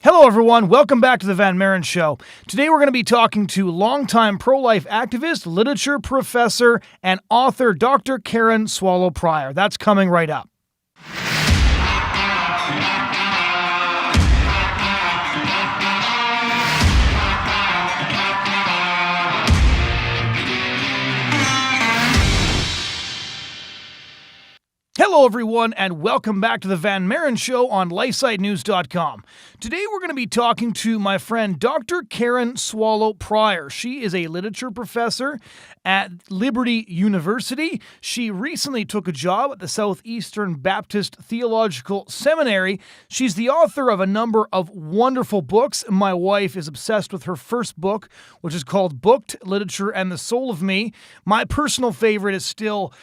Hello, everyone. Welcome back to the Van Maren Show. Today, we're going to be talking to longtime pro-life activist, literature professor, and author Dr. Karen Swallow Prior. That's coming right up. Hello, everyone, and welcome back to the Van Maren Show on LifeSiteNews.com. Today, we're going to be talking to my friend Dr. Karen Swallow Prior. She is a literature professor at Liberty University. She recently took a job at the Southeastern Baptist Theological Seminary. She's the author of a number of wonderful books. My wife is obsessed with her first book, which is called Booked, Literature and the Soul of Me. My personal favorite is still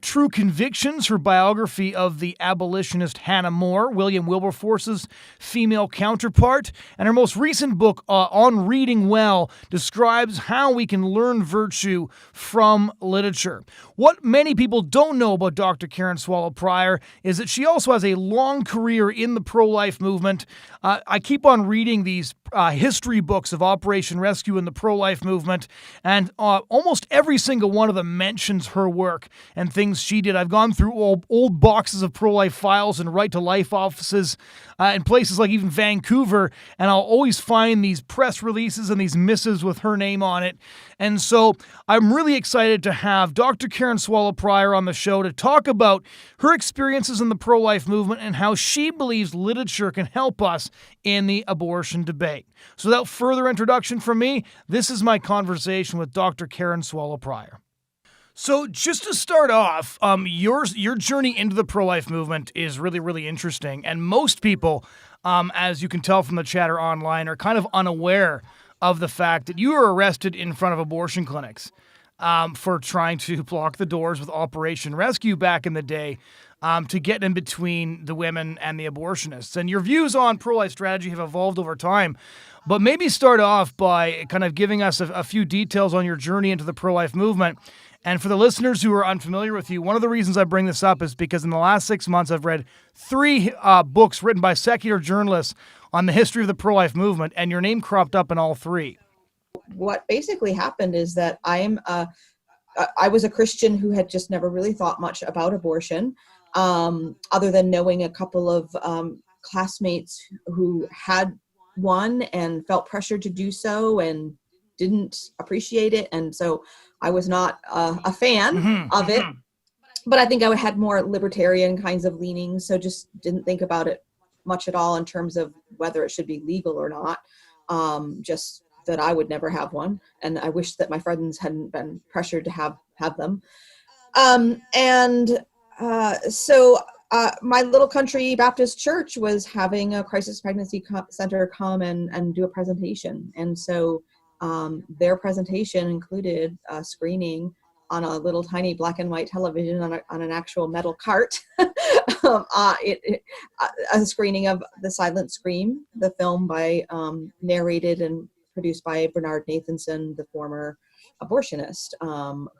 True Convictions, her biography of the abolitionist Hannah More, William Wilberforce's female counterpart. And her most recent book, On Reading Well, describes how we can learn virtue from literature. What many people don't know about Dr. Karen Swallow Prior is that she also has a long career in the pro-life movement. I keep on reading these history books of Operation Rescue and the pro-life movement, and almost every single one of them mentions her work and things she did. I've gone through old boxes of pro-life files and right-to-life offices in places like even Vancouver, and I'll always find these press releases and these missives with her name on it. And so I'm really excited to have Dr. Karen Swallow Prior on the show to talk about her experiences in the pro-life movement and how she believes literature can help us in the abortion debate. So without further introduction from me, this is my conversation with Dr. Karen Swallow Prior. So just to start off, your journey into the pro-life movement is really, really interesting. And most people, as you can tell from the chatter online, are kind of unaware of the fact that you were arrested in front of abortion clinics for trying to block the doors with Operation Rescue back in the day to get in between the women and the abortionists. And your views on pro-life strategy have evolved over time. But maybe start off by kind of giving us a few details on your journey into the pro-life movement. And for the listeners who are unfamiliar with you, one of the reasons I bring this up is because in the last 6 months, I've read 3 books written by secular journalists on the history of the pro-life movement, and your name cropped up in all 3. What basically happened is that I was a Christian who had just never really thought much about abortion, other than knowing a couple of classmates who had one and felt pressured to do so and didn't appreciate it. And so I was not a fan of it, but I think I had more libertarian kinds of leanings. So just didn't think about it much at all in terms of whether it should be legal or not. Just that I would never have one. And I wish that my friends hadn't been pressured to have them. So my little country Baptist church was having a crisis pregnancy center come and do a presentation. And so their presentation included a screening on a little tiny black and white television on an actual metal cart, a screening of The Silent Scream, the film narrated and produced by Bernard Nathanson, the former abortionist,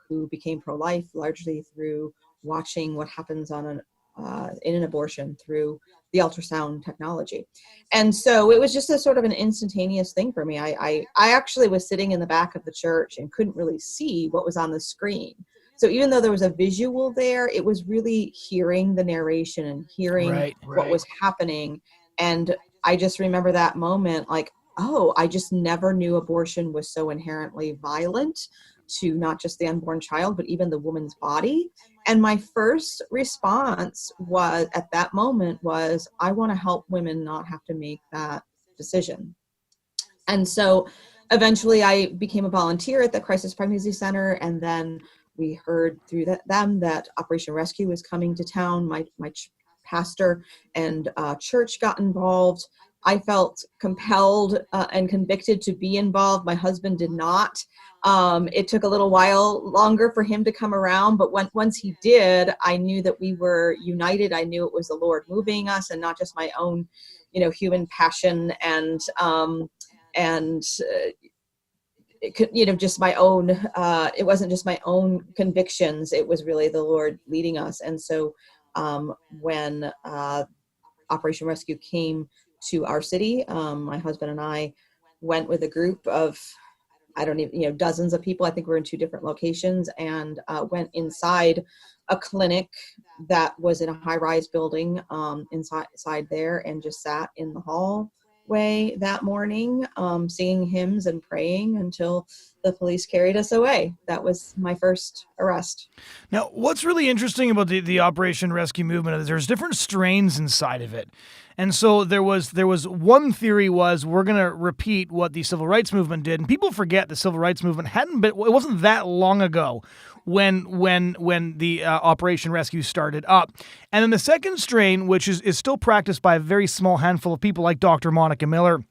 who became pro-life largely through watching what happens in an abortion through the ultrasound technology. And so it was just a sort of an instantaneous thing for me. I actually was sitting in the back of the church and couldn't really see what was on the screen. So even though there was a visual there, it was really hearing the narration and hearing what was happening. And I just remember that moment like, oh, I just never knew abortion was so inherently violent to not just the unborn child, but even the woman's body. And my first response was, at that moment, was, I want to help women not have to make that decision. And so eventually I became a volunteer at the Crisis Pregnancy Center. And then we heard through them that Operation Rescue was coming to town. My pastor and church got involved. I felt compelled and convicted to be involved. My husband did not. It took a little while longer for him to come around, but once he did, I knew that we were united. I knew it was the Lord moving us and not just my own, human passion and it could, just my own, it wasn't just my own convictions. It was really the Lord leading us. And so when Operation Rescue came to our city. My husband and I went with a group of, I don't even, dozens of people. I think we're in 2 different locations, and went inside a clinic that was in a high-rise building inside there, and just sat in the hallway that morning, singing hymns and praying until the police carried us away. That was my first arrest. Now, what's really interesting about the Operation Rescue movement is there's different strains inside of it. And so there was one theory was we're going to repeat what the civil rights movement did. And people forget the civil rights movement it wasn't that long ago when the Operation Rescue started up. And then the second strain, which is still practiced by a very small handful of people like Dr. Monica Miller,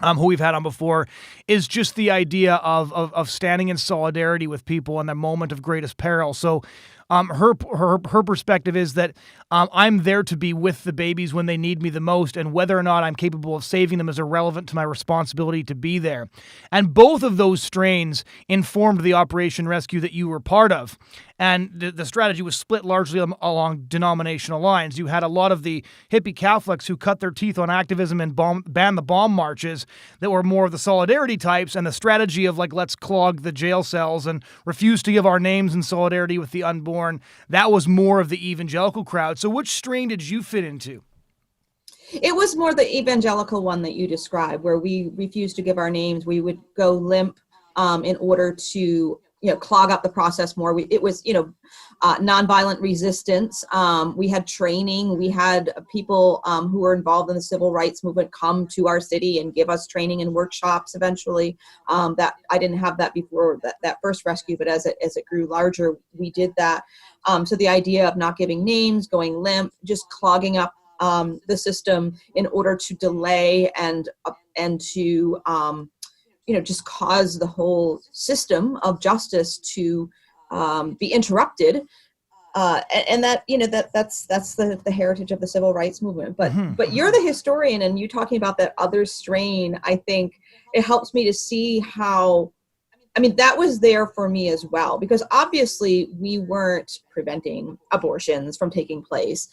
who we've had on before, is just the idea of standing in solidarity with people in the moment of greatest peril. So her perspective is that I'm there to be with the babies when they need me the most, and whether or not I'm capable of saving them is irrelevant to my responsibility to be there. And both of those strains informed the Operation Rescue that you were part of. And the strategy was split largely along denominational lines. You had a lot of the hippie Catholics who cut their teeth on activism and banned the bomb marches that were more of the solidarity types, and the strategy of let's clog the jail cells and refuse to give our names in solidarity with the unborn. That was more of the evangelical crowd. So which strain did you fit into? It was more the evangelical one that you described, where we refused to give our names. We would go limp in order to clog up the process more. It was nonviolent resistance. We had training. We had people who were involved in the civil rights movement come to our city and give us training and workshops eventually. That I didn't have that before that first rescue, but as it grew larger, we did that. So the idea of not giving names, going limp, just clogging up the system in order to delay and to just cause the whole system of justice to be interrupted, and that's the heritage of the civil rights movement. But you're the historian, and you talking about that other strain, I think it helps me to see how. I mean, that was there for me as well, because obviously we weren't preventing abortions from taking place.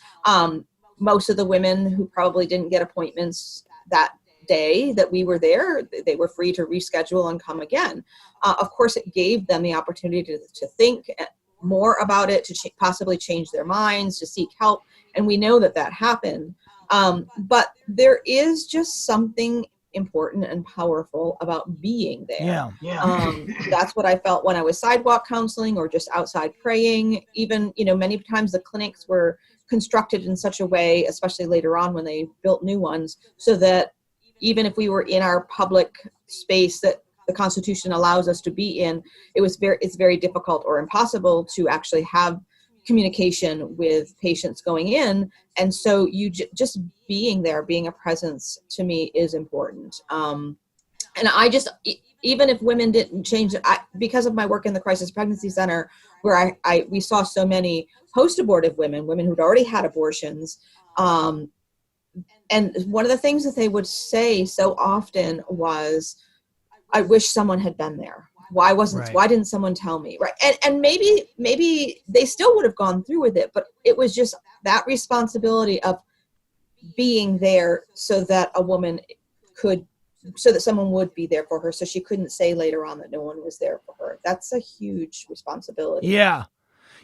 Most of the women who probably didn't get appointments that day that we were there, they were free to reschedule and come again. Of course, it gave them the opportunity to think more about it, to possibly change their minds, to seek help. And we know that happened. But there is just something important and powerful about being there. That's what I felt when I was sidewalk counseling or just outside praying. Even, many times the clinics were constructed in such a way, especially later on when they built new ones, so that even if we were in our public space that the Constitution allows us to be in, it's very difficult or impossible to actually have communication with patients going in. And so just being there, being a presence, to me is important. And I just, even if women didn't change it, because of my work in the Crisis Pregnancy Center, where we saw so many post-abortive women who'd already had abortions. And one of the things that they would say so often was, I wish someone had been there. Why didn't someone tell me? Right. And maybe they still would have gone through with it, but it was just that responsibility of being there so that someone would be there for her, so she couldn't say later on that no one was there for her. That's a huge responsibility. Yeah.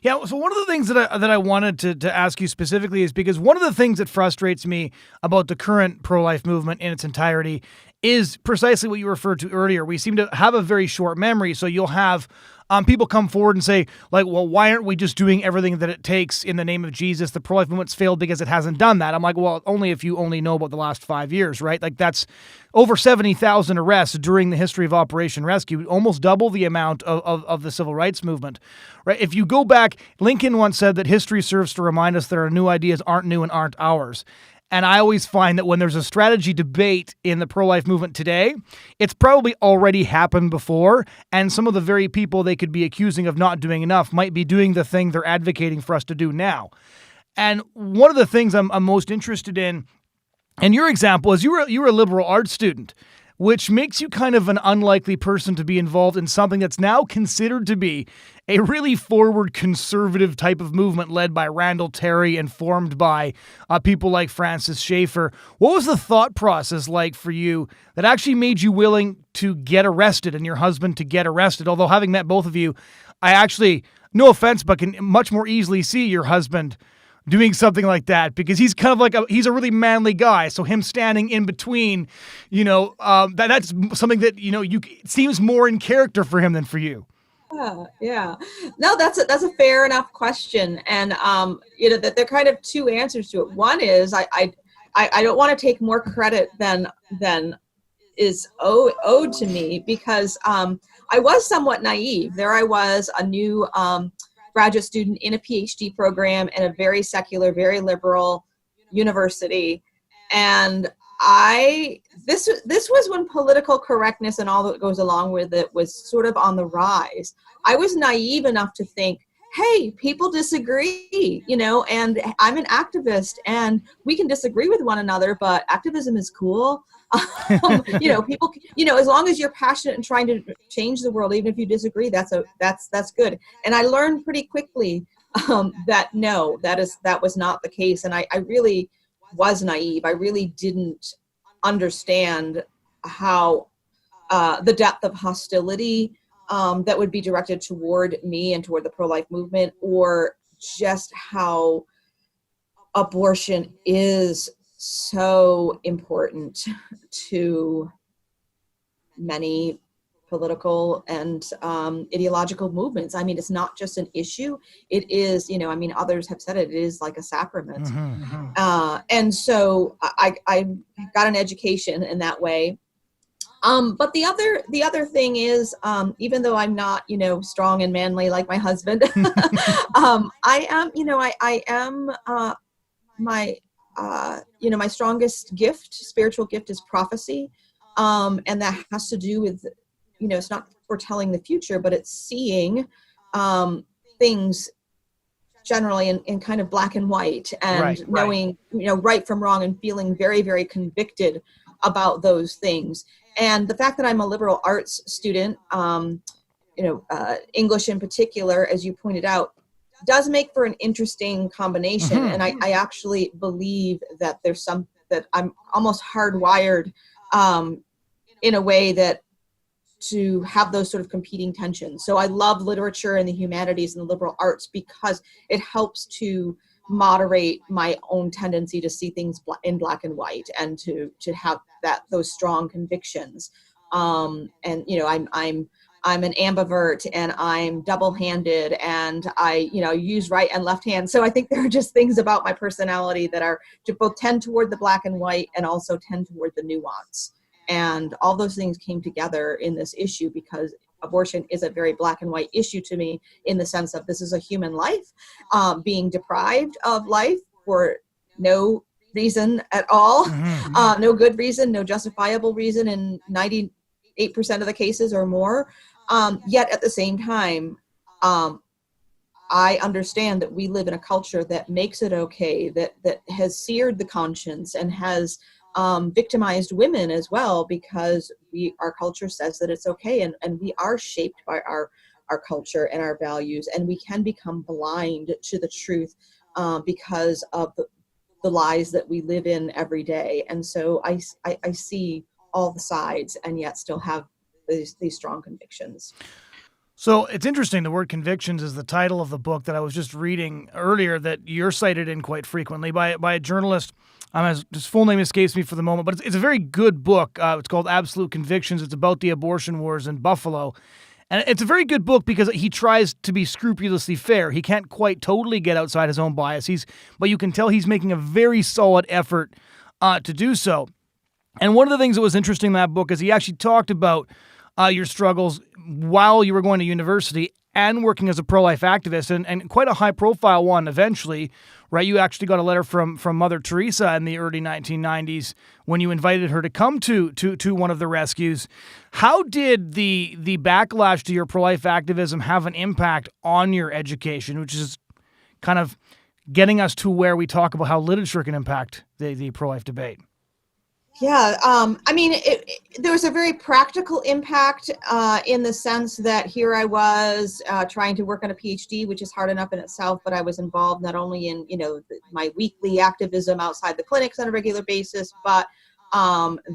Yeah, so one of the things that I wanted to ask you specifically is because one of the things that frustrates me about the current pro-life movement in its entirety is precisely what you referred to earlier. We seem to have a very short memory, so you'll have people come forward and say, well, why aren't we just doing everything that it takes in the name of Jesus? The pro-life movement's failed because it hasn't done that. I'm like, well, only if you only know about the last 5 years, right? That's over 70,000 arrests during the history of Operation Rescue, almost double the amount of the civil rights movement, right? If you go back, Lincoln once said that history serves to remind us that our new ideas aren't new and aren't ours. And I always find that when there's a strategy debate in the pro-life movement today, it's probably already happened before, and some of the very people they could be accusing of not doing enough might be doing the thing they're advocating for us to do now. And one of the things I'm most interested in your example is you were a liberal arts student. which makes you kind of an unlikely person to be involved in something that's now considered to be a really forward conservative type of movement led by Randall Terry and formed by people like Francis Schaeffer. What was the thought process like for you that actually made you willing to get arrested and your husband to get arrested? Although having met both of you, I actually, no offense, but can much more easily see your husband doing something like that, because he's kind of like he's a really manly guy. So him standing in between, that's something that, it seems more in character for him than for you. Yeah. No, that's a fair enough question. And, that there are kind of two answers to it. One is I don't want to take more credit than is owed to me, because I was somewhat naive. There I was, a new graduate student in a PhD program in a very secular, very liberal university. And this was when political correctness and all that goes along with it was sort of on the rise. I was naive enough to think, hey, people disagree, and I'm an activist and we can disagree with one another, but activism is cool. People, as long as you're passionate and trying to change the world, even if you disagree, that's good. And I learned pretty quickly that no, that was not the case. And I really was naive. I really didn't understand how the depth of hostility that would be directed toward me and toward the pro-life movement, or just how abortion is so important to many political and ideological movements. I mean, it's not just an issue. It is, others have said it is like a sacrament. And so I got an education in that way. But the other thing is, even though I'm not, strong and manly like my husband, I am, my strongest gift, spiritual gift, is prophecy. And that has to do with, it's not foretelling the future, but it's seeing things generally in kind of black and white, and knowing, right from wrong, and feeling very, very convicted about those things. And the fact that I'm a liberal arts student, English in particular, as you pointed out, does make for an interesting combination. And I actually believe that that I'm almost hardwired in a way that to have those sort of competing tensions. So I love literature and the humanities and the liberal arts because it helps to moderate my own tendency to see things in black and white, and to have those strong convictions. And I'm an ambivert, and I'm double-handed, and I use right and left hand. So I think there are just things about my personality that are to both tend toward the black and white and also tend toward the nuance. And all those things came together in this issue, because abortion is a very black and white issue to me, in the sense of this is a human life being deprived of life for no reason at all, no good reason, no justifiable reason in 98% of the cases or more. Yet at the same time, I understand that we live in a culture that makes it okay, that has seared the conscience and has victimized women as well, because our culture says that it's okay, and we are shaped by our culture and our values, and we can become blind to the truth because of the lies that we live in every day. And so I see all the sides, and yet still have these strong convictions. So it's interesting. The word convictions is the title of the book that I was just reading earlier, that you're cited in quite frequently by a journalist. His full name escapes me for the moment, but it's a very good book. It's called Absolute Convictions. It's about the abortion wars in Buffalo. And it's a very good book because he tries to be scrupulously fair. He can't quite totally get outside his own bias. But you can tell he's making a very solid effort to do so. And one of the things that was interesting in that book is he actually talked about your struggles while you were going to university and working as a pro-life activist, and quite a high-profile one eventually, right? You actually got a letter from Mother Teresa in the early 1990s when you invited her to come to one of the rescues. How did the backlash to your pro-life activism have an impact on your education, which is kind of getting us to where we talk about how literature can impact the pro-life debate? Yeah, I mean, there was a very practical impact in the sense that here I was trying to work on a PhD, which is hard enough in itself, but I was involved not only in, my weekly activism outside the clinics on a regular basis, but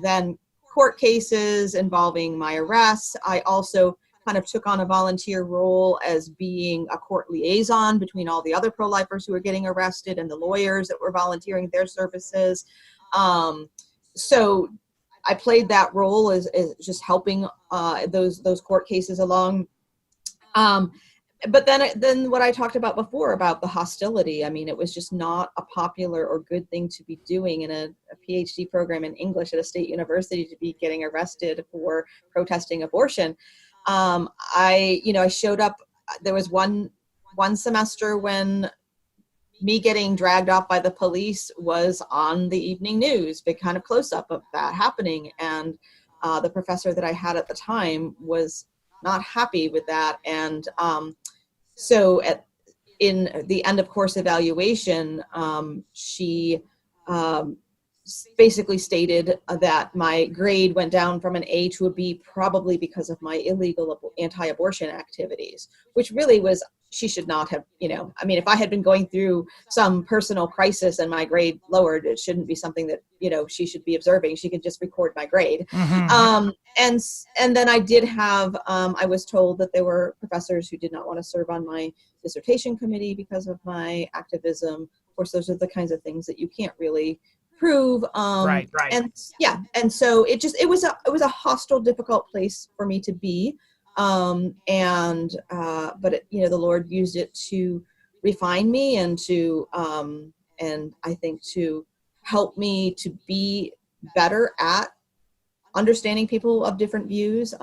then court cases involving my arrests. I also kind of took on a volunteer role as being a court liaison between all the other pro-lifers who were getting arrested and the lawyers that were volunteering their services. So I played that role as just helping those court cases along. But then what I talked about before about the hostility, I mean, it was just not a popular or good thing to be doing in a PhD program in English at a state university, to be getting arrested for protesting abortion. I showed up, there was one semester when me getting dragged off by the police was on the evening news, big kind of close up of that happening. And the professor that I had at the time was not happy with that. And so in the end of course evaluation, she basically stated that my grade went down from an A to a B, probably because of my illegal anti-abortion activities, which really was, she should not have, I mean, if I had been going through some personal crisis and my grade lowered, it shouldn't be something that, she should be observing. She could just record my grade. Mm-hmm. And then I did have, I was told that there were professors who did not want to serve on my dissertation committee because of my activism. Of course, those are the kinds of things that you can't really prove. Right. And yeah. And so it was a hostile, difficult place for me to be. But the Lord used it to refine me and to, and I think to help me to be better at understanding people of different views.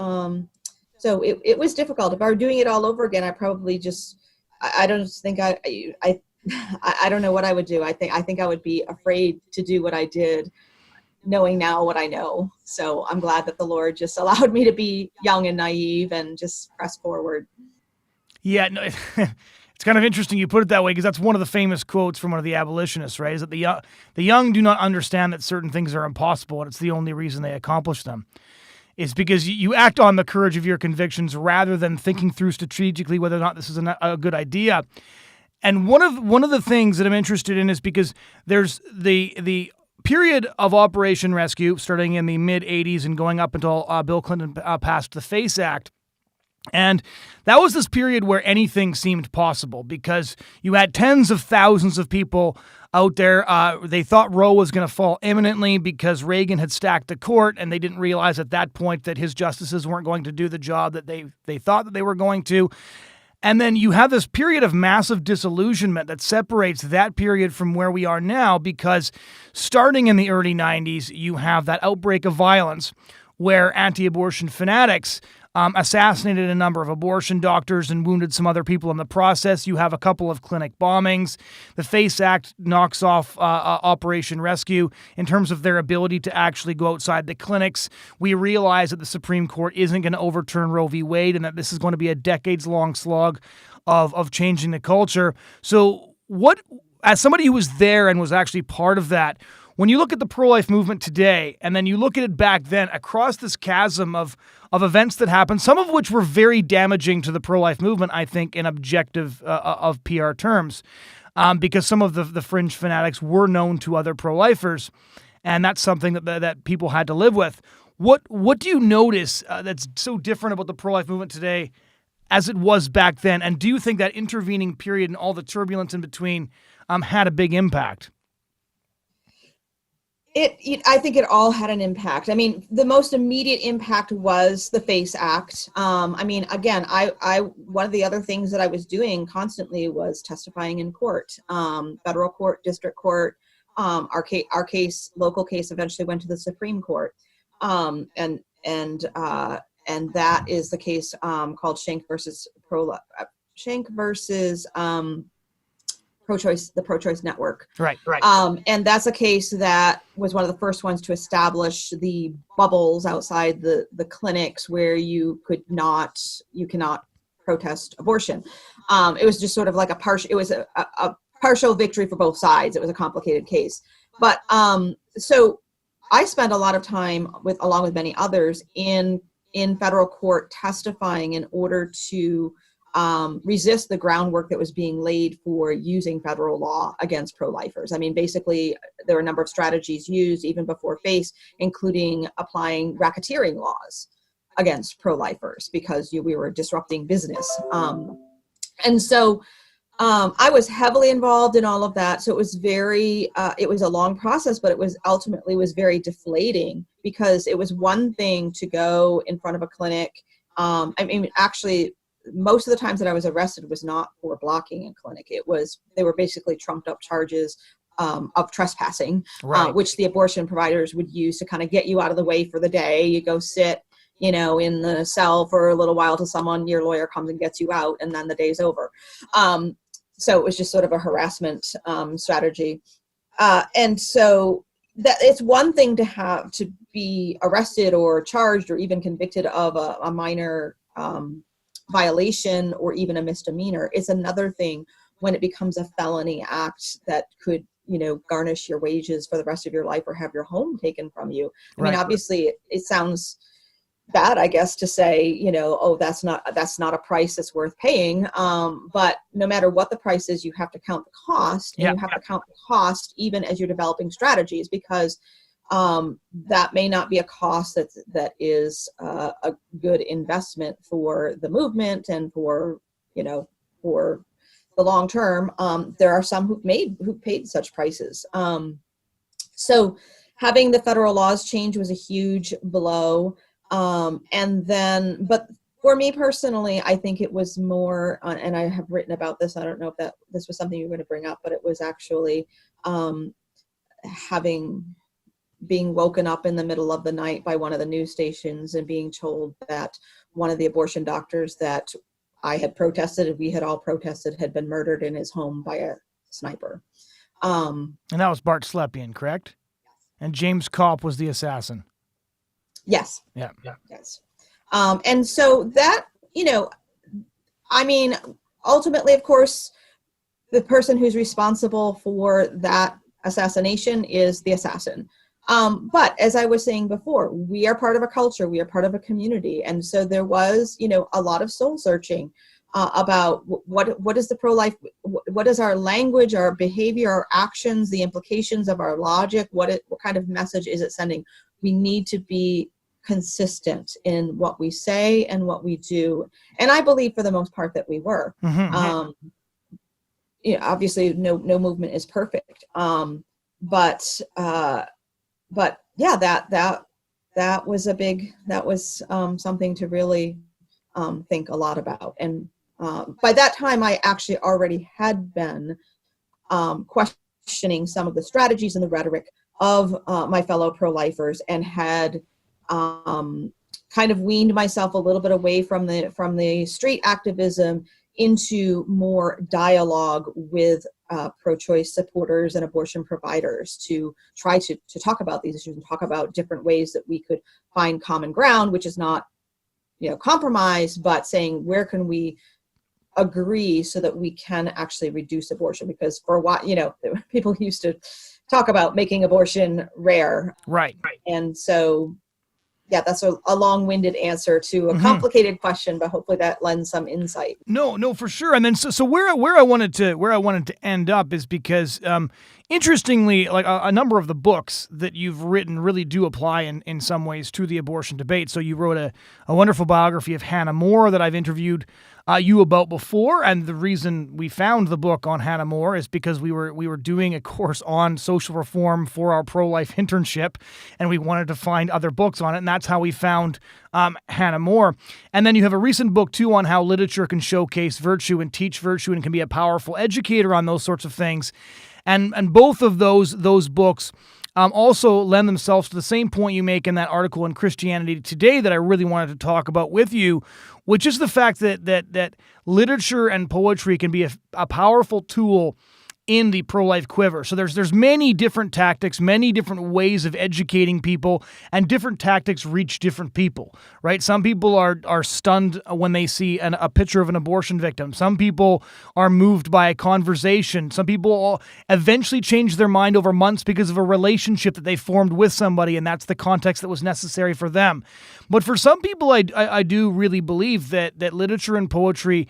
So it was difficult. If I were doing it all over again, I probably just, I don't think I don't know what I would do. I think I would be afraid to do what I did, knowing now what I know. So I'm glad that the Lord just allowed me to be young and naive and just press forward. Yeah, no, it's kind of interesting you put it that way, because that's one of the famous quotes from one of the abolitionists, right? Is that the young do not understand that certain things are impossible, and it's the only reason they accomplish them. It's because you act on the courage of your convictions rather than thinking through strategically whether or not this is a good idea. And one of the things that I'm interested in is because there's the period of Operation Rescue starting in the mid-'80s and going up until Bill Clinton passed the FACE Act. And that was this period where anything seemed possible, because you had tens of thousands of people out there. They thought Roe was going to fall imminently because Reagan had stacked the court, and they didn't realize at that point that his justices weren't going to do the job that they thought that they were going to. And then you have this period of massive disillusionment that separates that period from where we are now, because starting in the early 90s, you have that outbreak of violence where anti-abortion fanatics assassinated a number of abortion doctors and wounded some other people in the process. You have a couple of clinic bombings. The FACE Act knocks off Operation Rescue in terms of their ability to actually go outside the clinics. We realize that the Supreme Court isn't going to overturn Roe v. Wade, and that this is going to be a decades-long slog of changing the culture. So what, as somebody who was there and was actually part of that, when you look at the pro-life movement today, and then you look at it back then, across this chasm of events that happened, some of which were very damaging to the pro-life movement, I think, in objective of PR terms, because some of the fringe fanatics were known to other pro-lifers, and that's something that people had to live with. What do you notice that's so different about the pro-life movement today as it was back then? And do you think that intervening period and all the turbulence in between had a big impact? I think it all had an impact. I mean, the most immediate impact was the FACE Act. I mean, again, I one of the other things that I was doing constantly was testifying in court, federal court, district court. Our case, local case, eventually went to the Supreme Court, and that is the case called Schenck versus Pro-choice, the Pro-choice Network. Right. And that's a case that was one of the first ones to establish the bubbles outside the clinics where you cannot protest abortion. It was just sort of like a partial victory for both sides. It was a complicated case. But so I spent a lot of time along with many others in federal court testifying in order to resist the groundwork that was being laid for using federal law against pro-lifers. I mean, basically, there were a number of strategies used even before FACE, including applying racketeering laws against pro-lifers because we were disrupting business. And so I was heavily involved in all of that. So it was it was a long process, but it was ultimately very deflating because it was one thing to go in front of a clinic. I mean, actually, most of the times that I was arrested was not for blocking a clinic. They were basically trumped up charges of trespassing, right. Which the abortion providers would use to kind of get you out of the way for the day. You go sit, in the cell for a little while till your lawyer comes and gets you out, and then the day's over. So it was just sort of a harassment strategy. And so that it's one thing to be arrested or charged or even convicted of a minor violation or even a misdemeanor. It's another thing when it becomes a felony act that could, garnish your wages for the rest of your life or have your home taken from you. I mean, obviously it sounds bad, I guess, to say, oh, that's not a price that's worth paying. But no matter what the price is, you have to count the cost, and you have to count the cost even as you're developing strategies, because that may not be a cost that is a good investment for the movement and for the long term. There are some who paid such prices. So having the federal laws change was a huge blow. But for me personally, I think it was more, and I have written about this, I don't know if this was something you were going to bring up, but it was actually being woken up in the middle of the night by one of the news stations and being told that one of the abortion doctors that I had protested, and we had all protested, had been murdered in his home by a sniper. And that was Bart Slepian, correct? And James Kopp was the assassin. Yes. Yeah. Yes. And so that, ultimately, of course, the person who's responsible for that assassination is the assassin. But as I was saying before, we are part of a culture, we are part of a community. And so there was, a lot of soul searching about what is the pro-life, what is our language, our behavior, our actions, the implications of our logic, what kind of message is it sending? We need to be consistent in what we say and what we do. And I believe for the most part that we were. Mm-hmm. Obviously no movement is perfect. But yeah, that was something to really think a lot about. And by that time, I actually already had been questioning some of the strategies and the rhetoric of my fellow pro-lifers, and had kind of weaned myself a little bit away from the street activism into more dialogue with pro-choice supporters and abortion providers to try to talk about these issues and talk about different ways that we could find common ground, which is not, compromise, but saying where can we agree so that we can actually reduce abortion. Because for a while, people used to talk about making abortion rare. Right. And so, yeah, that's a long-winded answer to a complicated question, but hopefully that lends some insight. No, for sure. And then so where I wanted to end up is because interestingly, like a number of the books that you've written really do apply in some ways to the abortion debate. So you wrote a wonderful biography of Hannah More that I've interviewed you about before, and the reason we found the book on Hannah More is because we were doing a course on social reform for our pro-life internship, and we wanted to find other books on it, and that's how we found Hannah More. And then you have a recent book too on how literature can showcase virtue and teach virtue and can be a powerful educator on those sorts of things, and both of those books also lend themselves to the same point you make in that article in Christianity Today that I really wanted to talk about with you, which is the fact that literature and poetry can be a powerful tool in the pro-life quiver. So there's many different tactics, many different ways of educating people, and different tactics reach different people, right? Some people are stunned when they see a picture of an abortion victim. Some people are moved by a conversation. Some people eventually change their mind over months because of a relationship that they formed with somebody, and that's the context that was necessary for them. But for some people, I do really believe that literature and poetry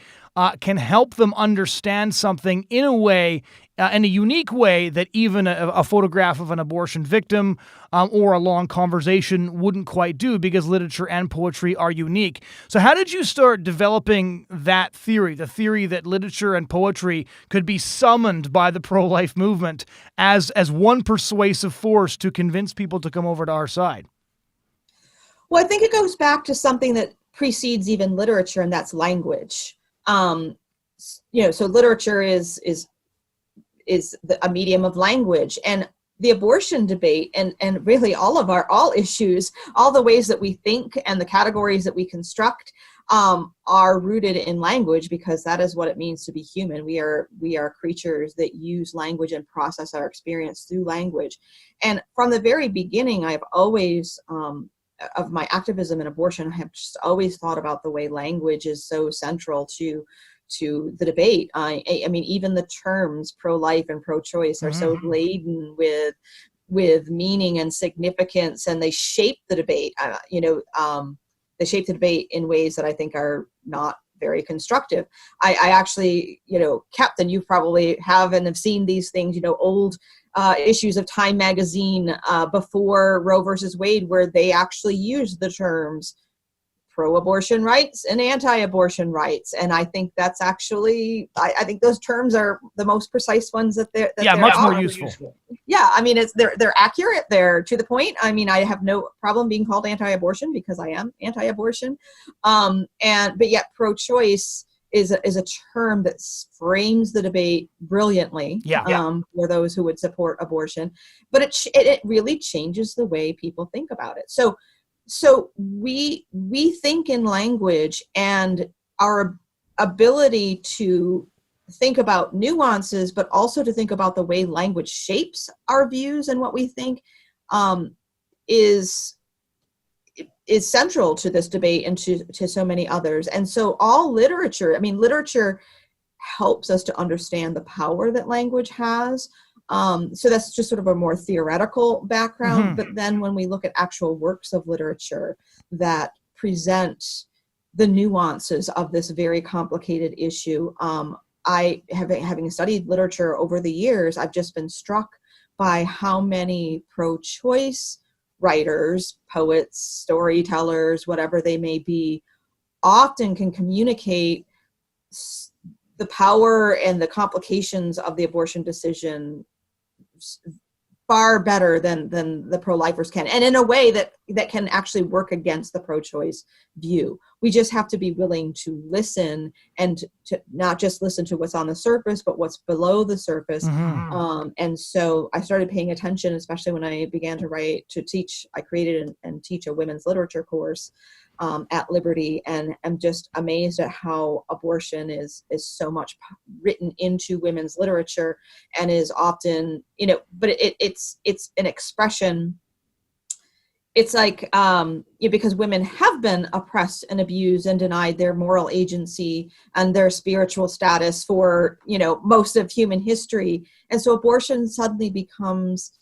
can help them understand something in a way, in a unique way, that even a photograph of an abortion victim or a long conversation wouldn't quite do, because literature and poetry are unique. So how did you start developing that theory, the theory that literature and poetry could be summoned by the pro-life movement as one persuasive force to convince people to come over to our side? Well, I think it goes back to something that precedes even literature, and that's language. So literature is a medium of language, and the abortion debate and really all issues, all the ways that we think and the categories that we construct are rooted in language, because that is what it means to be human. We are creatures that use language and process our experience through language. And from the very beginning, I've always of my activism in abortion, I have just always thought about the way language is so central to the debate. I mean, even the terms pro-life and pro-choice are so laden with meaning and significance, and they shape the debate. They shape the debate in ways that I think are not very constructive. I actually, kept, and you probably have seen these things, old issues of Time magazine before Roe versus Wade, where they actually used the terms pro-abortion rights and anti-abortion rights. And I think that's actually, I think those terms are the most precise ones that there much are. more useful. Yeah, I mean, they're accurate, they're to the point. I mean, I have no problem being called anti-abortion because I am anti-abortion. But yet pro-choice is a term that frames the debate brilliantly for those who would support abortion. But it really changes the way people think about it. So we think in language, and our ability to think about nuances, but also to think about the way language shapes our views and what we think is central to this debate and to so many others. And so all literature helps us to understand the power that language has. So that's just sort of a more theoretical background. But then when we look at actual works of literature that present the nuances of this very complicated issue, having studied literature over the years, I've just been struck by how many pro-choice writers, poets, storytellers, whatever they may be, often can communicate the power and the complications of the abortion decision far better than the pro-lifers can, and in a way that can actually work against the pro-choice view. We just have to be willing to listen, and to not just listen to what's on the surface, but what's below the surface. And so I started paying attention, especially when I began to teach. I created and teach a women's literature course at Liberty, and I'm just amazed at how abortion is so much written into women's literature, and is often, but it's an expression. It's like, because women have been oppressed and abused and denied their moral agency and their spiritual status for, most of human history. And so abortion suddenly becomes,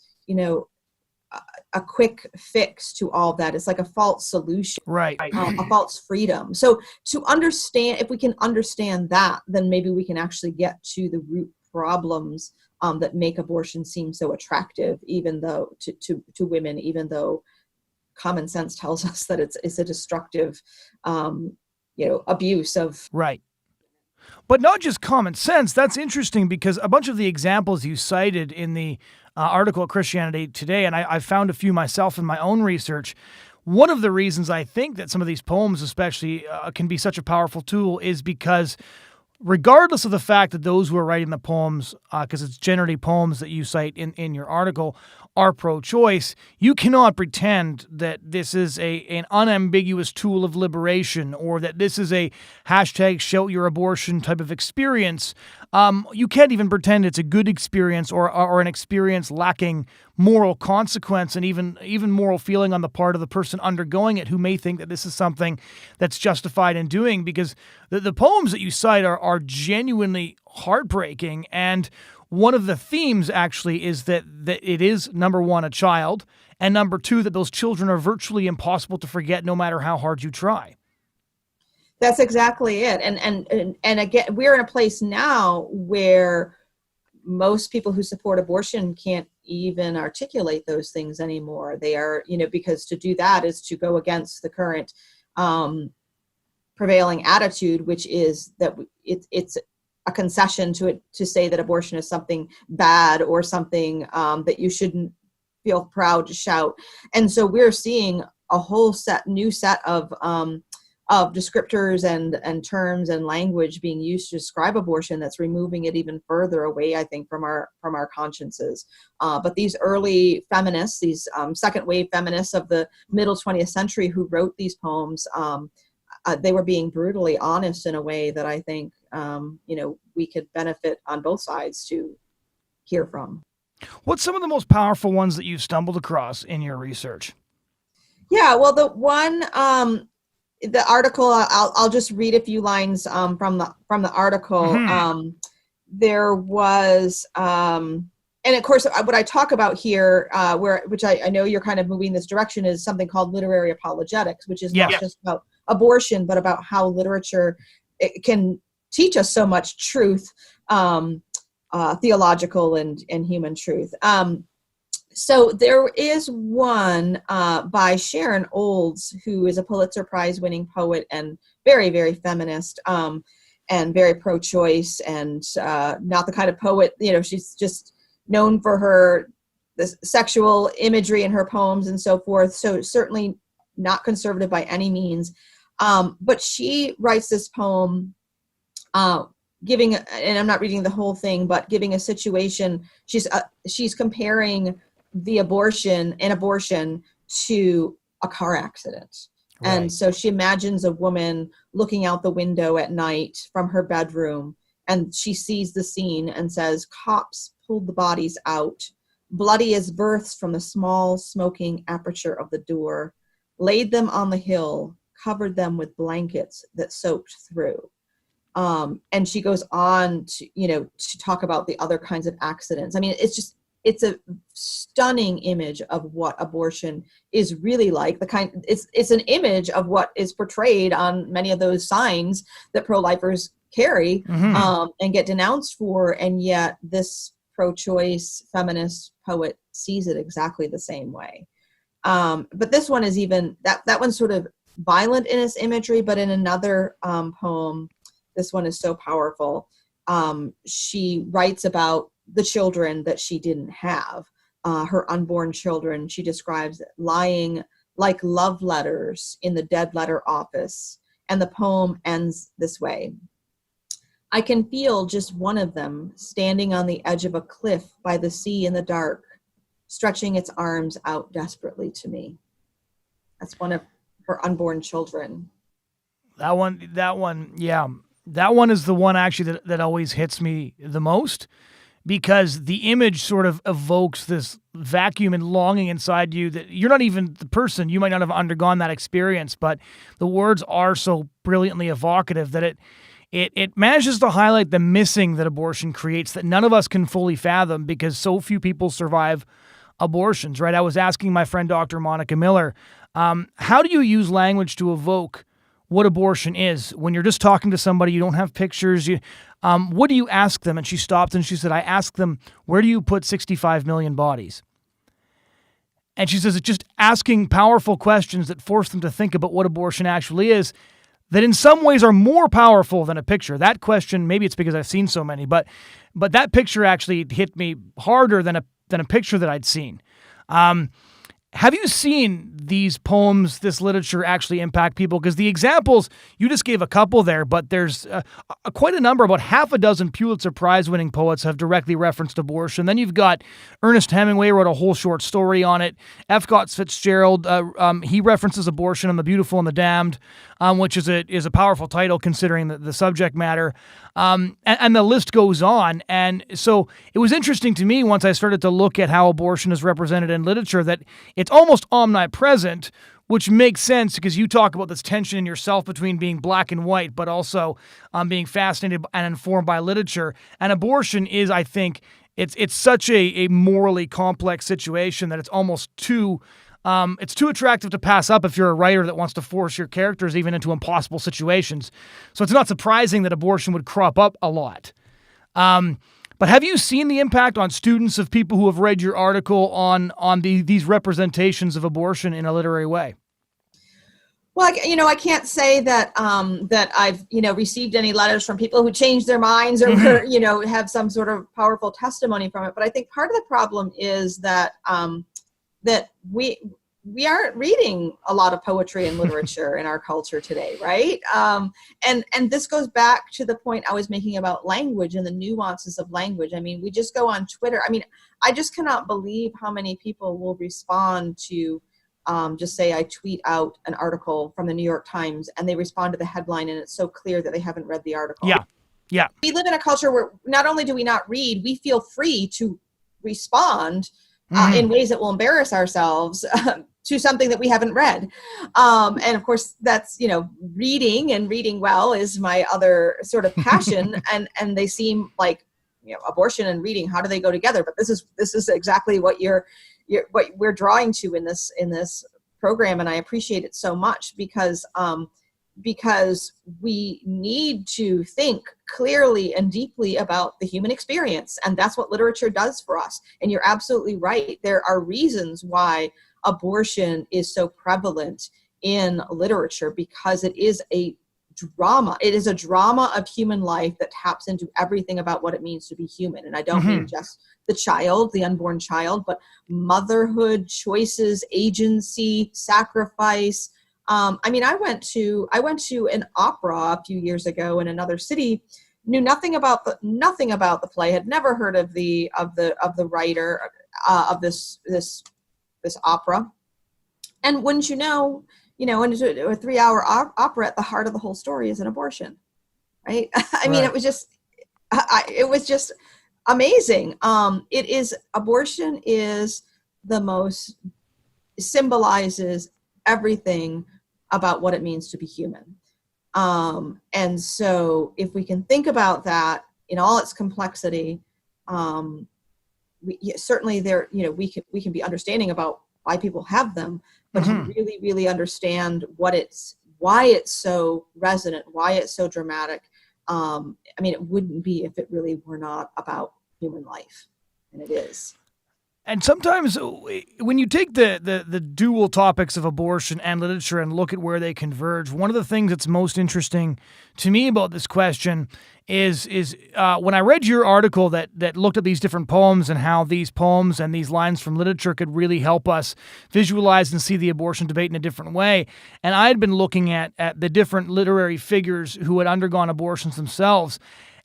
a quick fix to all that. It's like a false solution, right? A false freedom. So to understand, if we can understand that, then maybe we can actually get to the root problems that make abortion seem so attractive, even though to women, even though common sense tells us that it's a destructive, abuse of. Right. But not just common sense. That's interesting, because a bunch of the examples you cited in the article at Christianity Today, and I found a few myself in my own research. One of the reasons I think that some of these poems especially can be such a powerful tool is because, regardless of the fact that those who are writing the poems, because it's generally poems that you cite in your article, are pro-choice, you cannot pretend that this is an unambiguous tool of liberation, or that this is a hashtag shout your abortion type of experience. You can't even pretend it's a good experience or an experience lacking moral consequence and even moral feeling on the part of the person undergoing it, who may think that this is something that's justified in doing, because the poems that you cite are genuinely heartbreaking. And one of the themes actually is that it is, number one, a child, and number two, that those children are virtually impossible to forget no matter how hard you try. That's exactly it. And again, we're in a place now where most people who support abortion can't even articulate those things anymore. They are, because to do that is to go against the current prevailing attitude, which is that it's a concession to say that abortion is something bad or something that you shouldn't feel proud to shout. And so we're seeing a whole new set of descriptors and terms and language being used to describe abortion that's removing it even further away, I think, from our consciences. But these early feminists, these second wave feminists of the middle 20th century who wrote these poems, they were being brutally honest in a way that I think we could benefit on both sides to hear from. What's some of the most powerful ones that you've stumbled across in your research? Yeah, well, the one, the article, I'll just read a few lines from the article. Mm-hmm. There was, and of course, what I talk about here, which I know you're kind of moving this direction, is something called literary apologetics, which is not just about abortion, but about how literature can teach us so much truth, theological and human truth. So there is one by Sharon Olds, who is a Pulitzer Prize winning poet and very, very feminist and very pro-choice, and not the kind of poet, she's just known for the sexual imagery in her poems and so forth. So certainly not conservative by any means. But she writes this poem giving, and I'm not reading the whole thing, but giving a situation. She's comparing the abortion to a car accident. Right. And so she imagines a woman looking out the window at night from her bedroom, and she sees the scene and says, "Cops pulled the bodies out, bloody as births from the small smoking aperture of the door, laid them on the hill, covered them with blankets that soaked through." And she goes on to talk about the other kinds of accidents. I mean, it's a stunning image of what abortion is really like. It's an image of what is portrayed on many of those signs that pro-lifers carry, mm-hmm. And get denounced for, and yet this pro-choice feminist poet sees it exactly the same way. But this one is even that one's sort of violent in its imagery, but in another poem, this one is so powerful. She writes about the children that she didn't have, her unborn children. She describes lying like love letters in the dead letter office. And the poem ends this way: "I can feel just one of them standing on the edge of a cliff by the sea in the dark, stretching its arms out desperately to me." That's one of her unborn children. That one, yeah. That one is the one actually that always hits me the most, because the image sort of evokes this vacuum and longing inside you that you're not even the person. You might not have undergone that experience, but the words are so brilliantly evocative that it manages to highlight the missing that abortion creates that none of us can fully fathom, because so few people survive abortions, right? I was asking my friend Dr. Monica Miller, how do you use language to evoke what abortion is when you're just talking to somebody, you don't have pictures, what do you ask them? And she stopped and she said, I ask them, where do you put 65 million bodies? And she says, it's just asking powerful questions that force them to think about what abortion actually is, that in some ways are more powerful than a picture. That question, maybe it's because I've seen so many, but that picture actually hit me harder than a picture that I'd seen. Have you seen these poems, this literature actually impact people? Because the examples, you just gave a couple there, but there's quite a number. About half a dozen Pulitzer Prize-winning poets have directly referenced abortion. Then you've got Ernest Hemingway wrote a whole short story on it. F. Scott Fitzgerald, he references abortion in The Beautiful and the Damned, which is a powerful title considering the subject matter. And the list goes on. And so it was interesting to me once I started to look at how abortion is represented in literature that it's almost omnipresent, which makes sense because you talk about this tension in yourself between being black and white, but also being fascinated and informed by literature. And abortion is, I think, it's such a morally complex situation that it's almost too attractive to pass up if you're a writer that wants to force your characters even into impossible situations. So it's not surprising that abortion would crop up a lot. But have you seen the impact on students of people who have read your article on these representations of abortion in a literary way? Well, I can't say that that I've received any letters from people who changed their minds or have some sort of powerful testimony from it. But I think part of the problem is that that we aren't reading a lot of poetry and literature in our culture today, right? And this goes back to the point I was making about language and the nuances of language. I mean, we just go on Twitter. I mean, I just cannot believe how many people will respond to just say I tweet out an article from the New York Times and they respond to the headline and it's so clear that they haven't read the article. Yeah. We live in a culture where not only do we not read, we feel free to respond in ways that will embarrass ourselves to something that we haven't read. And of course that's, reading and reading well is my other sort of passion. and they seem like, abortion and reading, how do they go together? But this is exactly what what we're drawing to in this program. And I appreciate it so much because we need to think clearly and deeply about the human experience. And that's what literature does for us. And you're absolutely right. There are reasons why abortion is so prevalent in literature, because it is a drama. It is a drama of human life that taps into everything about what it means to be human. And I don't mean just the child, the unborn child, but motherhood, choices, agency, sacrifice. I went to an opera a few years ago in another city, knew nothing about the play, had never heard of the writer of this opera. And wouldn't you know, in a 3-hour opera, at the heart of the whole story is an abortion, right? I mean, it was just amazing. Abortion is the most, symbolizes everything about what it means to be human. And so if we can think about that in all its complexity, certainly we can be understanding about why people have them, but to really, really understand why it's so resonant, why it's so dramatic. It wouldn't be if it really were not about human life, and it is. And sometimes when you take the dual topics of abortion and literature and look at where they converge, one of the things that's most interesting to me about this question is when I read your article that looked at these different poems and how these poems and these lines from literature could really help us visualize and see the abortion debate in a different way. And I had been looking at the different literary figures who had undergone abortions themselves.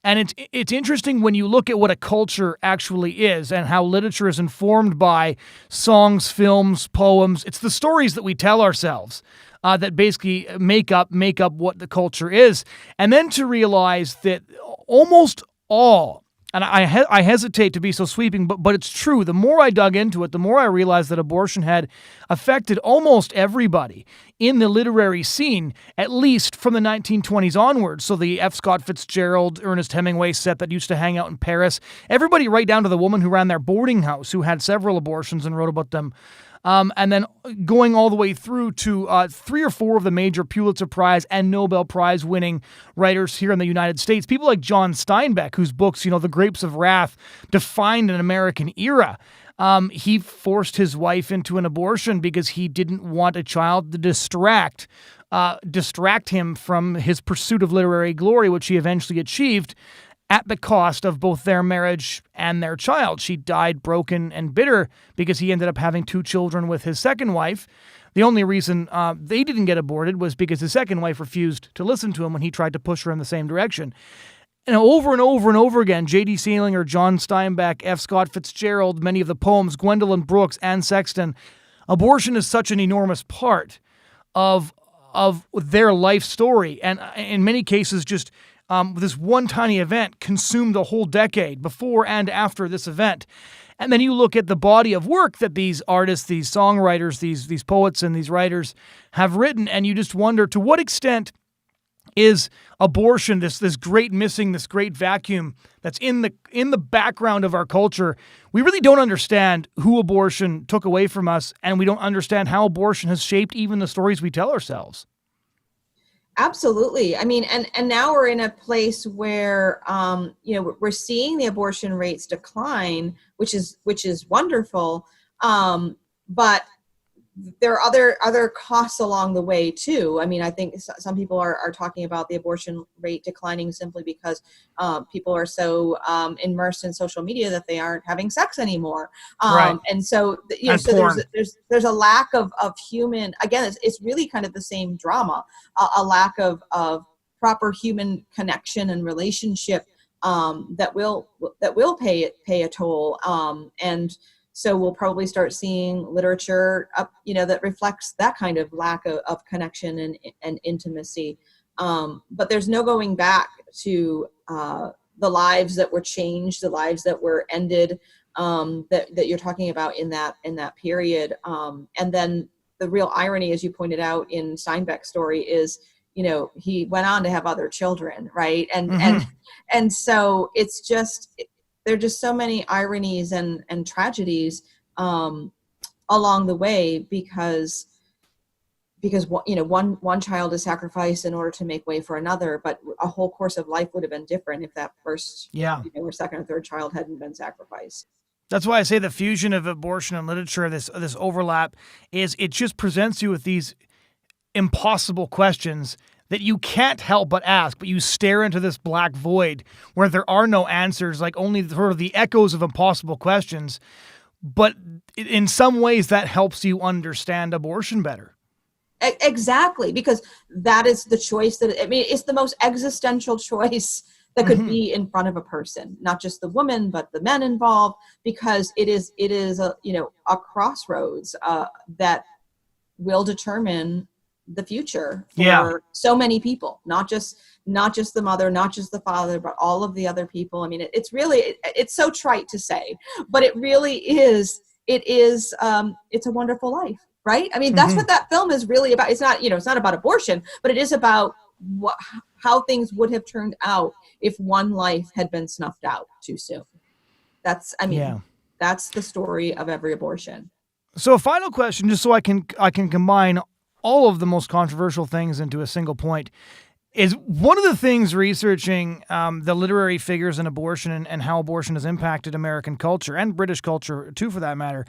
And it's interesting when you look at what a culture actually is and how literature is informed by songs, films, poems. It's the stories that we tell ourselves that basically make up what the culture is. And then to realize that almost all, and I hesitate to be so sweeping, but it's true. The more I dug into it, the more I realized that abortion had affected almost everybody in the literary scene, at least from the 1920s onwards. So the F. Scott Fitzgerald, Ernest Hemingway set that used to hang out in Paris, everybody right down to the woman who ran their boarding house who had several abortions and wrote about them. And then going all the way through to 3 or 4 of the major Pulitzer Prize and Nobel Prize winning writers here in the United States. People like John Steinbeck, whose books, The Grapes of Wrath, defined an American era. He forced his wife into an abortion because he didn't want a child to distract him from his pursuit of literary glory, which he eventually achieved. at the cost of both their marriage and their child. She died broken and bitter because he ended up having 2 children with his second wife. The only reason they didn't get aborted was because his second wife refused to listen to him when he tried to push her in the same direction. And over and over and over again, J.D. Salinger, John Steinbeck, F. Scott Fitzgerald, many of the poems, Gwendolyn Brooks, Anne Sexton, abortion is such an enormous part of their life story. And in many cases, just this one tiny event consumed a whole decade before and after this event. And then you look at the body of work that these artists, these songwriters, these poets and these writers have written, and you just wonder, to what extent is abortion this great missing, this great vacuum that's in the background of our culture? We really don't understand who abortion took away from us, and we don't understand how abortion has shaped even the stories we tell ourselves. Absolutely. I mean, and now we're in a place where, we're seeing the abortion rates decline, which is wonderful. But there are other costs along the way too. I mean, I think some people are talking about the abortion rate declining simply because people are so immersed in social media that they aren't having sex anymore. Right. And so, there's a lack of human, again, it's really kind of the same drama, a lack of proper human connection and relationship that will pay a toll. And so we'll probably start seeing literature that reflects that kind of lack of connection and intimacy. But there's no going back to the lives that were changed, the lives that were ended, that you're talking about in that period. And then the real irony, as you pointed out in Steinbeck's story, is he went on to have other children, right? And so it's just, there are just so many ironies and tragedies along the way because one child is sacrificed in order to make way for another, but a whole course of life would have been different if that first or second or third child hadn't been sacrificed. That's why I say the fusion of abortion and literature, this overlap, is it just presents you with these impossible questions that you can't help but ask, but you stare into this black void where there are no answers, like only sort of the echoes of impossible questions. But in some ways that helps you understand abortion better. Exactly, because that is the choice it's the most existential choice that could be in front of a person, not just the woman, but the men involved, because it is a crossroads that will determine the future for so many people, not just the mother, not just the father, but all of the other people. I mean, it's so trite to say, but it really is. It's a wonderful life, right? I mean, that's what that film is really about. It's not, it's not about abortion, but it is about how things would have turned out if one life had been snuffed out too soon. That's the story of every abortion. So a final question, just so I can combine all of the most controversial things into a single point, is one of the things researching the literary figures in abortion and how abortion has impacted American culture and British culture too, for that matter,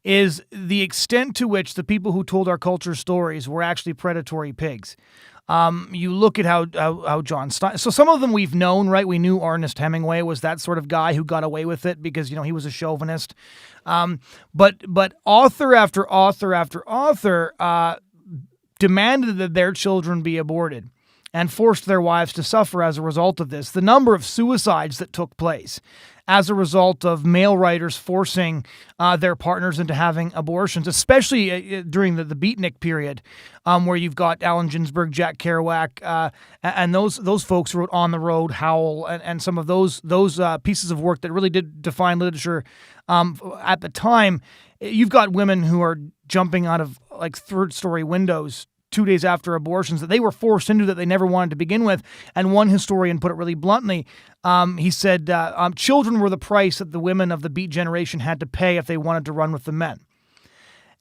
is the extent to which the people who told our culture stories were actually predatory pigs. You look at how John Stein. So some of them we've known, right? We knew Ernest Hemingway was that sort of guy who got away with it because he was a chauvinist. But author after author after author demanded that their children be aborted and forced their wives to suffer as a result of this. The number of suicides that took place as a result of male writers forcing their partners into having abortions, especially during the beatnik period, where you've got Allen Ginsberg, Jack Kerouac, and those folks who wrote On the Road, Howl, and some of those pieces of work that really did define literature at the time. You've got women who are jumping out of like third-story windows 2 days after abortions that they were forced into that they never wanted to begin with. And one historian put it really bluntly. He said, children were the price that the women of the Beat generation had to pay if they wanted to run with the men.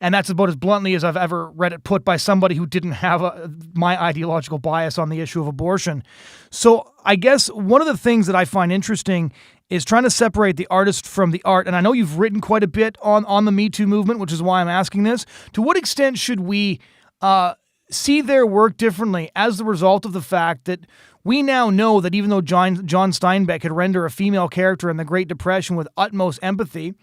And that's about as bluntly as I've ever read it put by somebody who didn't have my ideological bias on the issue of abortion. So I guess one of the things that I find interesting is trying to separate the artist from the art. And I know you've written quite a bit on the Me Too movement, which is why I'm asking this. To what extent should we see their work differently as the result of the fact that we now know that even though John Steinbeck could render a female character in the Great Depression with utmost empathy,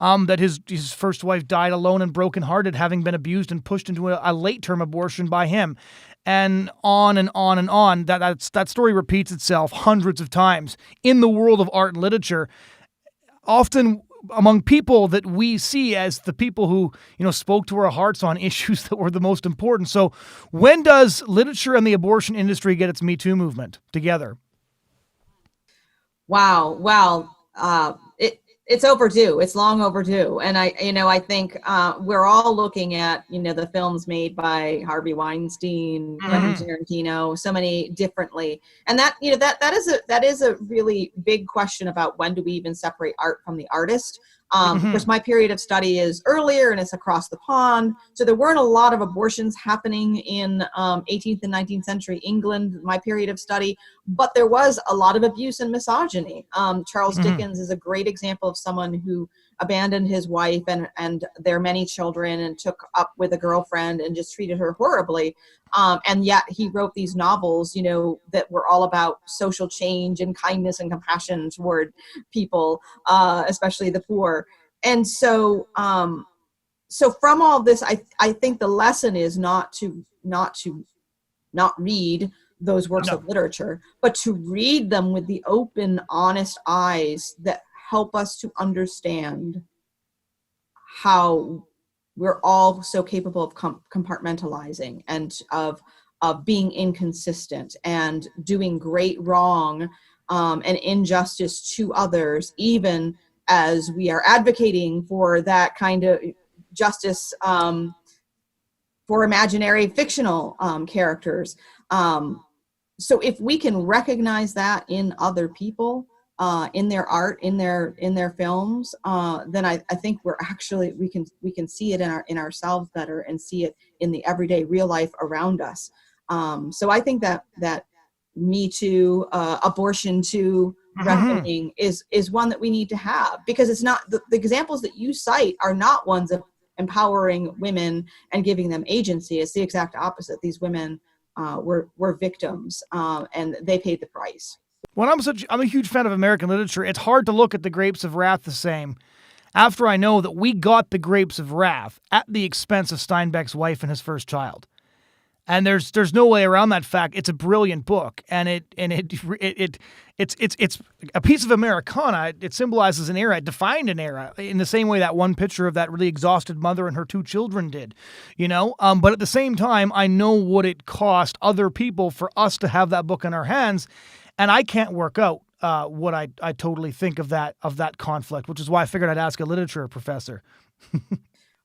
that his first wife died alone and brokenhearted, having been abused and pushed into a late-term abortion by him, and on and on and on. That story repeats itself hundreds of times in the world of art and literature, often among people that we see as the people who, spoke to our hearts on issues that were the most important. So when does literature and the abortion industry get its Me Too movement together? Wow. Well, it's overdue. It's long overdue. And I think we're all looking at, the films made by Harvey Weinstein, Quentin Tarantino, so many differently. And that is a really big question about when do we even separate art from the artist? Because my period of study is earlier and it's across the pond. So there weren't a lot of abortions happening in 18th and 19th century England, my period of study, but there was a lot of abuse and misogyny. Charles Dickens is a great example of someone who abandoned his wife and their many children and took up with a girlfriend and just treated her horribly. And yet he wrote these novels, that were all about social change and kindness and compassion toward people, especially the poor. And so from all this, I think the lesson is not to read those works of literature, but to read them with the open, honest eyes that help us to understand how we're all so capable of compartmentalizing and of being inconsistent and doing great wrong and injustice to others, even as we are advocating for that kind of justice for imaginary fictional characters. So if we can recognize that in other people, in their art, in their films, then I think we can see it in ourselves better and see it in the everyday real life around us. So I think that Me Too, abortion to reckoning is one that we need to have, because it's not the examples that you cite are not ones of empowering women and giving them agency. It's the exact opposite. These women were victims, and they paid the price. Well, I'm a huge fan of American literature. It's hard to look at The Grapes of Wrath the same after I know that we got The Grapes of Wrath at the expense of Steinbeck's wife and his first child. And there's no way around that fact. It's a brilliant book, and it's a piece of Americana. It symbolizes an era. It defined an era in the same way that one picture of that really exhausted mother and her two children did, But at the same time, I know what it cost other people for us to have that book in our hands, and I can't work out what I totally think of that conflict, which is why I figured I'd ask a literature professor.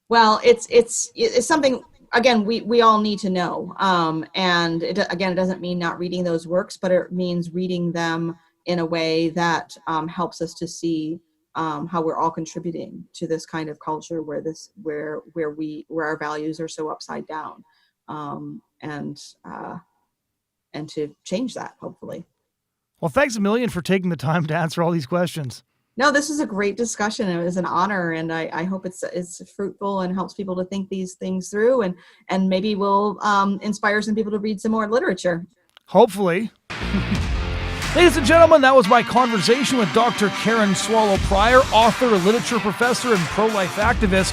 Well, it's something. Again, we all need to know. And it doesn't mean not reading those works, but it means reading them in a way that helps us to see how we're all contributing to this kind of culture where our values are so upside down, and to change that, hopefully. Well, thanks a million for taking the time to answer all these questions. No, this is a great discussion. It was an honor, and I hope it's fruitful and helps people to think these things through, and maybe will inspire some people to read some more literature. Hopefully. Ladies and gentlemen, that was my conversation with Dr. Karen Swallow Prior, author, literature professor, and pro-life activist.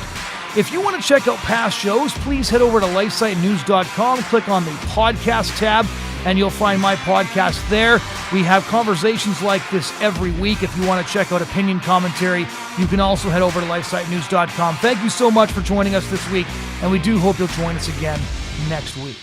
If you want to check out past shows, please head over to lifesitenews.com, click on the podcast tab, and you'll find my podcast there. We have conversations like this every week. If you want to check out opinion commentary, you can also head over to lifesitenews.com. Thank you so much for joining us this week, and we do hope you'll join us again next week.